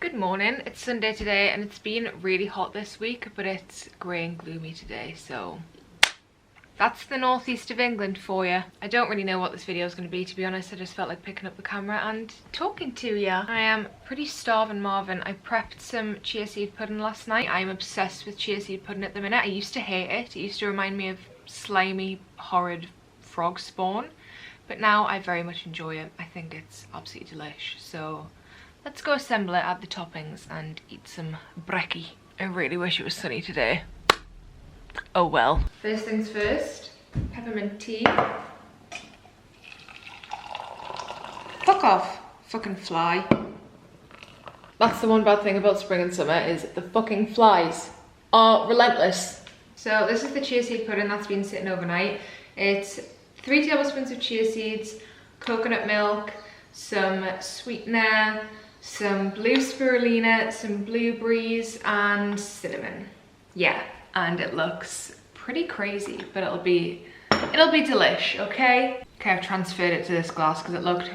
Good morning, it's Sunday today and it's been really hot this week, but it's grey and gloomy today, so that's the northeast of England for you. I don't really know what this video is going to be, to be honest. I just felt like picking up the camera and talking to you. I am pretty starving, Marvin. I prepped some chia seed pudding last night. I'm obsessed with chia seed pudding at the minute. I used to hate it. It used to remind me of slimy, horrid frog spawn, but now I very much enjoy it. I think it's absolutely delish. So let's go assemble it, add the toppings and eat some brekkie. I really wish it was sunny today. Oh well. First things first, peppermint tea. Fuck off, fucking fly. That's the one bad thing about spring and summer, is the fucking flies are relentless. So this is the chia seed pudding that's been sitting overnight. It's 3 tablespoons of chia seeds, coconut milk, some sweetener, some blue spirulina, some blueberries and cinnamon. Yeah, and it looks pretty crazy, but it'll be delish, okay? Okay, I've transferred it to this glass because it looked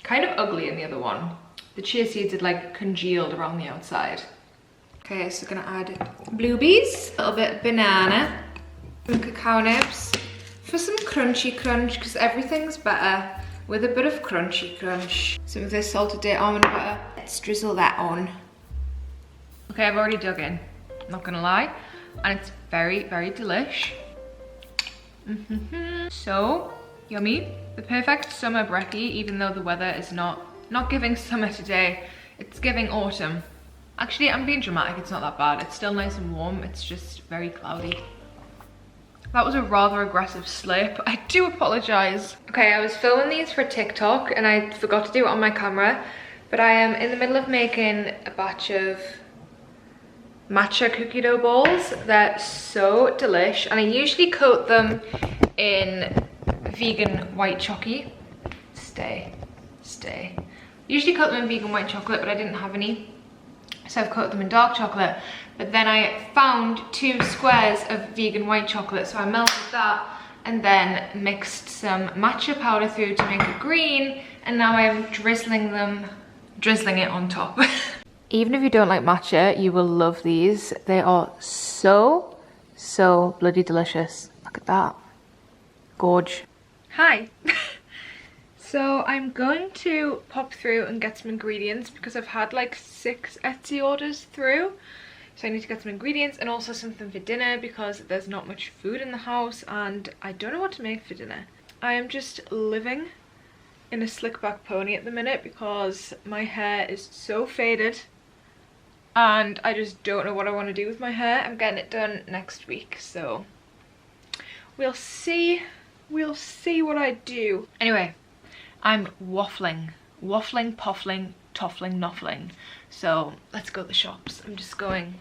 kind of ugly in the other one. The chia seeds had like congealed around the outside. Okay, so gonna add blueberries, a little bit of banana, some cacao nibs for some crunchy crunch, because everything's better with a bit of crunchy crunch. Some of this salted date almond butter. Let's drizzle that on. Okay, I've already dug in, not gonna lie. And it's very, very delish. So yummy. The perfect summer brekkie, even though the weather is not giving summer today. It's giving autumn. Actually, I'm being dramatic, it's not that bad. It's still nice and warm, it's just very cloudy. That was a rather aggressive slurp. I do apologise. Okay, I was filming these for TikTok and I forgot to do it on my camera, but I am in the middle of making a batch of matcha cookie dough balls. They're so delish, and I usually coat them in vegan white chocolate. Stay. Usually coat them in vegan white chocolate, but I didn't have any, so I've coated them in dark chocolate. But then I found 2 squares of vegan white chocolate, so I melted that and then mixed some matcha powder through to make it green, and now I'm drizzling it on top. Even if you don't like matcha, you will love these. They are so bloody delicious. Look at that. Gorge. Hi. So I'm going to pop through and get some ingredients because I've had like 6 Etsy orders through. So I need to get some ingredients and also something for dinner because there's not much food in the house and I don't know what to make for dinner. I am just living in a slick back pony at the minute because my hair is so faded and I just don't know what I want to do with my hair. I'm getting it done next week, so we'll see what I do. Anyway, I'm waffling, puffling, toffling, noffling. So let's go to the shops. I'm just going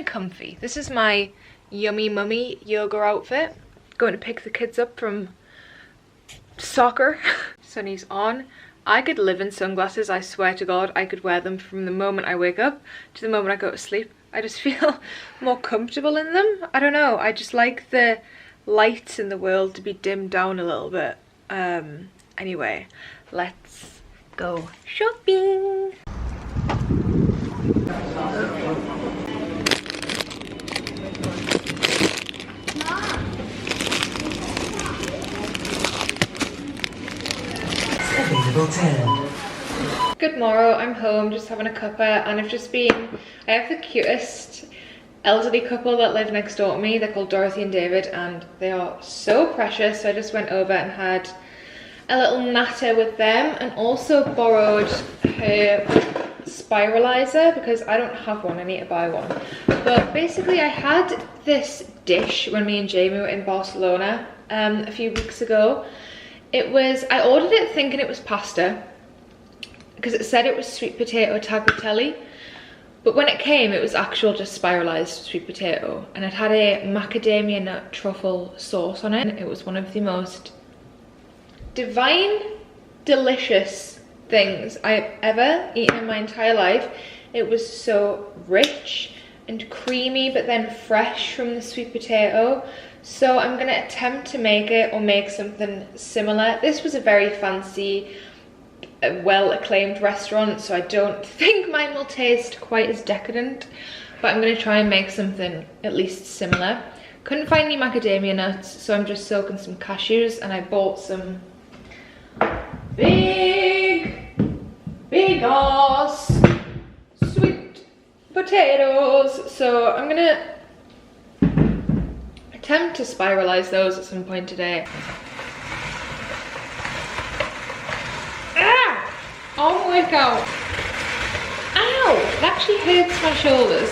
comfy. This is my yummy mummy yoga outfit. Going to pick the kids up from soccer. Sunny's on. I could live in sunglasses, I swear to God. I could wear them from the moment I wake up to the moment I go to sleep. I just feel more comfortable in them. I don't know, I just like the lights in the world to be dimmed down a little bit. Anyway, let's go shopping. Good morrow, I'm home just having a cuppa, and I have the cutest elderly couple that live next door to me. They're called Dorothy and David and they are so precious, so I just went over and had a little natter with them and also borrowed her spiralizer because I don't have one, I need to buy one. But basically I had this dish when me and Jamie were in Barcelona a few weeks ago. I ordered it thinking it was pasta because it said it was sweet potato tagliatelle, but when it came it was actual just spiralized sweet potato, and it had a macadamia nut truffle sauce on it. It was one of the most divine, delicious things I've ever eaten in my entire life. It was so rich and creamy, but then fresh from the sweet potato. So I'm gonna attempt to make it or make something similar. This was a very fancy a well-acclaimed restaurant, so I don't think mine will taste quite as decadent, but I'm gonna try and make something at least similar. Couldn't find any macadamia nuts, so I'm just soaking some cashews, and I bought some big ass sweet potatoes. So I'm gonna attempt to spiralize those at some point today. Ah! Oh my god. Ow! It actually hurts my shoulders.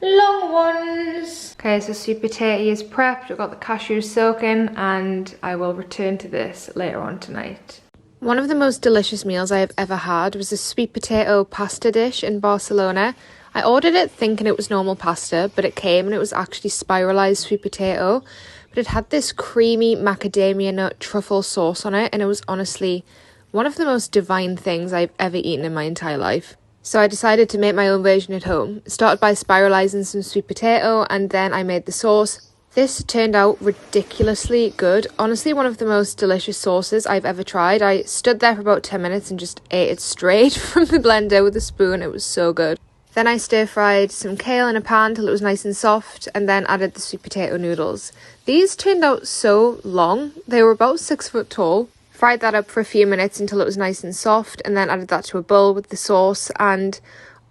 Long ones. Okay, so sweet potato is prepped. I've got the cashews soaking, and I will return to this later on tonight. One of the most delicious meals I have ever had was a sweet potato pasta dish in Barcelona. I ordered it thinking it was normal pasta, but it came and it was actually spiralized sweet potato. But it had this creamy macadamia nut truffle sauce on it, and it was honestly one of the most divine things I've ever eaten in my entire life. So I decided to make my own version at home. Started by spiralizing some sweet potato, and then I made the sauce. This turned out ridiculously good. Honestly, one of the most delicious sauces I've ever tried. I stood there for about 10 minutes and just ate it straight from the blender with a spoon. It was so good. Then I stir-fried some kale in a pan till it was nice and soft, and then added the sweet potato noodles. These turned out so long. They were about 6 foot tall. Fried that up for a few minutes until it was nice and soft, and then added that to a bowl with the sauce, and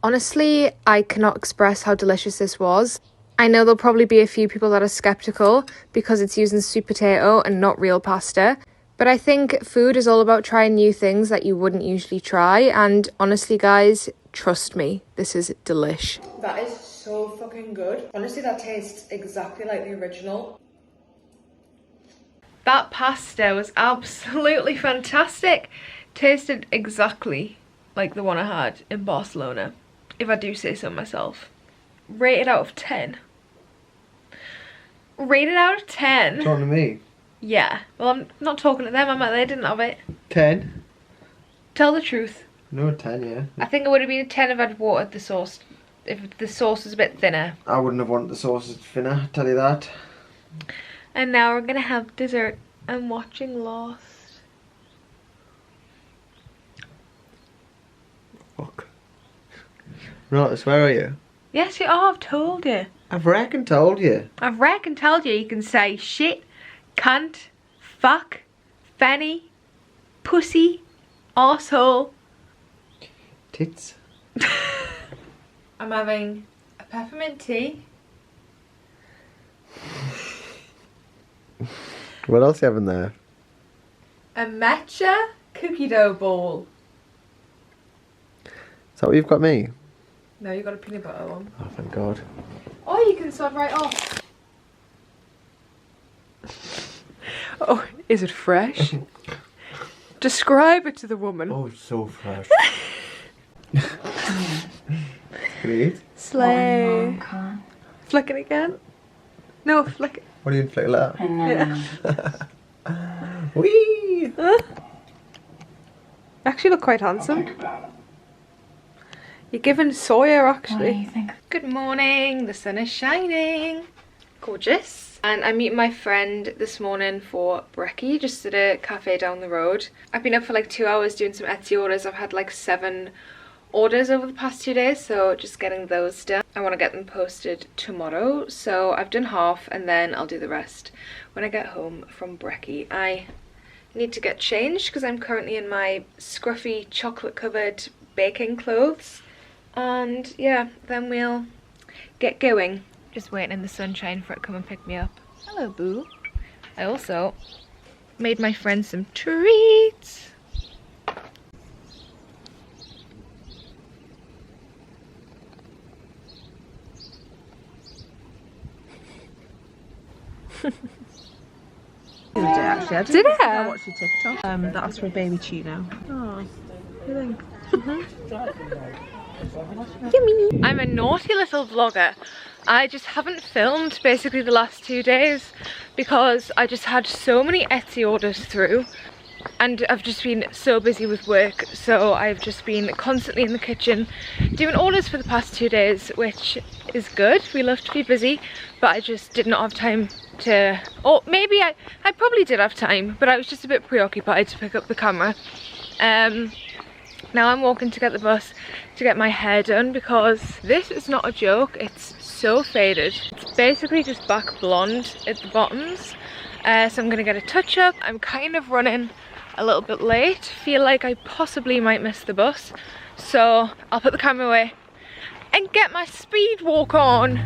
honestly, I cannot express how delicious this was. I know there'll probably be a few people that are skeptical because it's using sweet potato and not real pasta, but I think food is all about trying new things that you wouldn't usually try, and honestly guys, trust me, this is delish. That is so fucking good. Honestly, that tastes exactly like the original. That pasta was absolutely fantastic. Tasted exactly like the one I had in Barcelona, if I do say so myself. Rated out of 10. Rated out of 10. Talking to me? Yeah. Well, I'm not talking to them, they didn't have it. 10? Tell the truth. No, 10, yeah. I think it would have been a 10 if I'd watered the sauce. If the sauce was a bit thinner. I wouldn't have wanted the sauces thinner, tell you that. And now we're gonna have dessert. I'm watching Lost. Fuck. Right, where are you? Yes, you are, I've told you. I've reckon told you. I've reckon told you. You can say shit, cunt, fuck, fanny, pussy, arsehole. Tits. I'm having a peppermint tea. What else are you having there? A matcha cookie dough bowl. Is that what you've got me? No, you got a peanut butter one. Oh, thank God. Oh, you can sod right off. Oh, is it fresh? Describe it to the woman. Oh, it's so fresh. Great. Slay. Oh, flick it again. No, flick it. What are you inflicting that? Yeah. Whee! Actually look quite handsome. You're giving Sawyer actually. What do you think? Good morning, the sun is shining. Gorgeous. And I'm meeting my friend this morning for brekkie, just at a cafe down the road. I've been up for like 2 hours doing some Etsy orders. I've had like 7 orders over the past 2 days, so just getting those done. I want to get them posted tomorrow, so I've done half and then I'll do the rest when I get home from brekkie. I need to get changed because I'm currently in my scruffy chocolate covered baking clothes, and yeah, then we'll get going. Just waiting in the sunshine for it to come and pick me up. Hello, boo. I also made my friend some treats. Actually, I Did it? I watched your TikTok. That asked for a baby Chino. Oh, you think? Yummy. I'm a naughty little vlogger. I just haven't filmed basically the last 2 days because I just had so many Etsy orders through and I've just been so busy with work, so I've just been constantly in the kitchen doing orders for the past 2 days, which is good. We love to be busy, but I just did not have time to, or maybe I probably did have time, but I was just a bit preoccupied to pick up the camera. Now I'm walking to get the bus to get my hair done, because this is not a joke, it's so faded. It's basically just back blonde at the bottoms. So I'm gonna get a touch up. I'm kind of running a little bit late, feel like I possibly might miss the bus, so I'll put the camera away and get my speed walk on.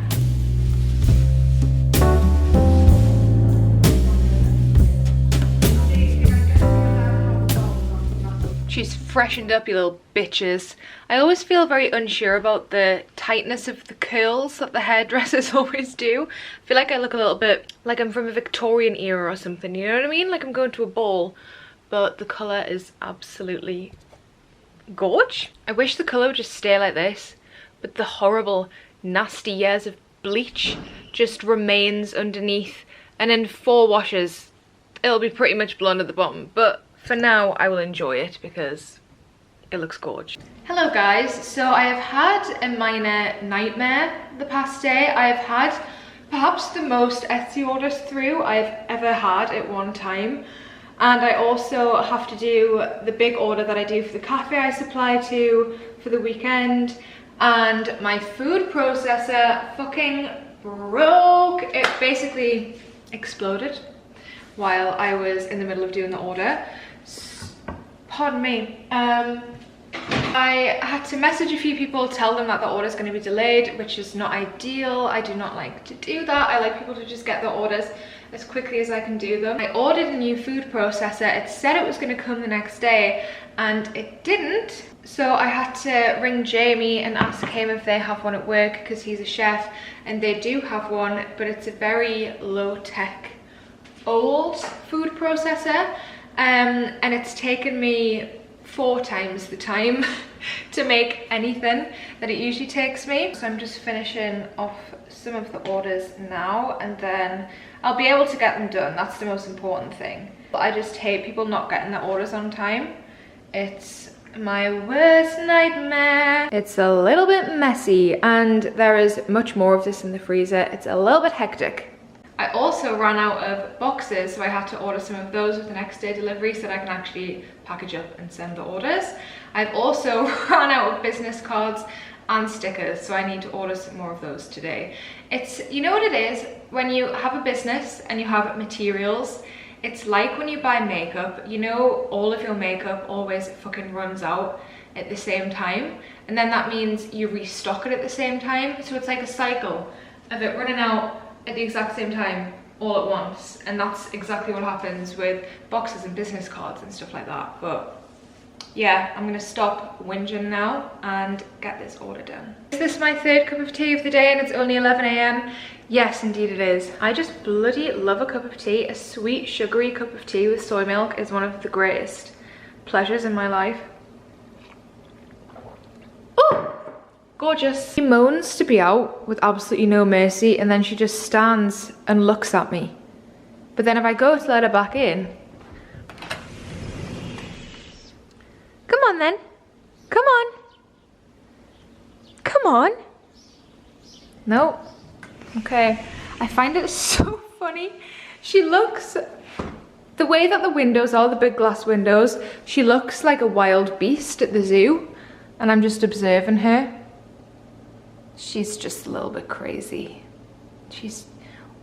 She's freshened up, you little bitches. I always feel very unsure about the tightness of the curls that the hairdressers always do. I feel like I look a little bit like I'm from a Victorian era or something, you know what I mean? Like I'm going to a ball, but the colour is absolutely gorge. I wish the colour would just stay like this, but the horrible, nasty years of bleach just remains underneath, and in 4 washes, it'll be pretty much blonde at the bottom, but for now, I will enjoy it because it looks gorgeous. Hello guys, so I have had a minor nightmare the past day. I have had perhaps the most Etsy orders through I've ever had at one time. And I also have to do the big order that I do for the cafe I supply to for the weekend. And my food processor fucking broke. It basically exploded while I was in the middle of doing the order. Pardon me. I had to message a few people, tell them that the order is going to be delayed, which is not ideal. I do not like to do that. I like people to just get their orders as quickly as I can do them. I ordered a new food processor. It said it was going to come the next day and it didn't. So I had to ring Jamie and ask him if they have one at work, because he's a chef and they do have one, but it's a very low-tech old food processor. And it's taken me 4 times the time to make anything that it usually takes me. So I'm just finishing off some of the orders now, and then I'll be able to get them done. That's the most important thing. I just hate people not getting their orders on time. It's my worst nightmare. It's a little bit messy, and there is much more of this in the freezer. It's a little bit hectic. I also ran out of boxes, so I had to order some of those with the next day delivery so that I can actually package up and send the orders. I've also run out of business cards and stickers, so I need to order some more of those today. It's, you know what it is, when you have a business and you have materials, it's like when you buy makeup, you know all of your makeup always fucking runs out at the same time, and then that means you restock it at the same time, so it's like a cycle of it running out at the exact same time all at once, and that's exactly what happens with boxes and business cards and stuff like that. But yeah, I'm gonna stop whinging now and get this order done. Is this my 3rd cup of tea of the day and it's only 11 AM? Yes, indeed it is. I just bloody love a cup of tea. A sweet sugary cup of tea with soy milk is one of the greatest pleasures in my life. Oh! Gorgeous. She moans to be out with absolutely no mercy, and then she just stands and looks at me. But then if I go to let her back in, come on then, come on, come on. No, okay. I find it so funny. She looks, the way that the windows are, the big glass windows, she looks like a wild beast at the zoo, and I'm just observing her. She's just a little bit crazy.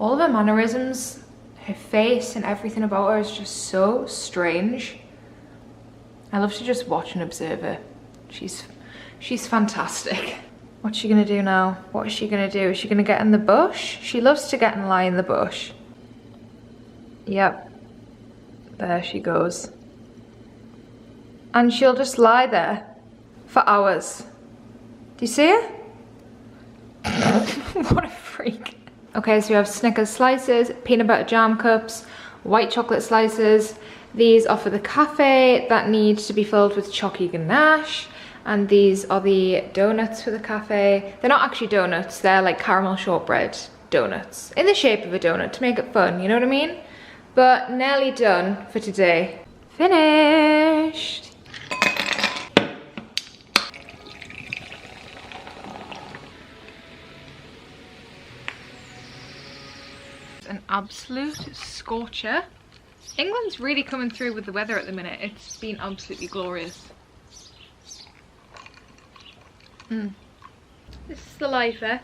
All of her mannerisms, her face and everything about her is just so strange. I love to just watch and observe her. She's fantastic. What's she gonna do now? What is she gonna do? Is she gonna get in the bush? She loves to get and lie in the bush. Yep, there she goes. And she'll just lie there for hours. Do you see her? What a freak. Okay, so we have Snickers slices, peanut butter jam cups, white chocolate slices. These are for the cafe that need to be filled with chalky ganache. And these are the donuts for the cafe. They're not actually donuts, they're like caramel shortbread donuts. In the shape of a donut to make it fun, you know what I mean? But nearly done for today. Finished. an absolute scorcher. England's really coming through with the weather at the minute. It's been absolutely glorious. This is the life, eh?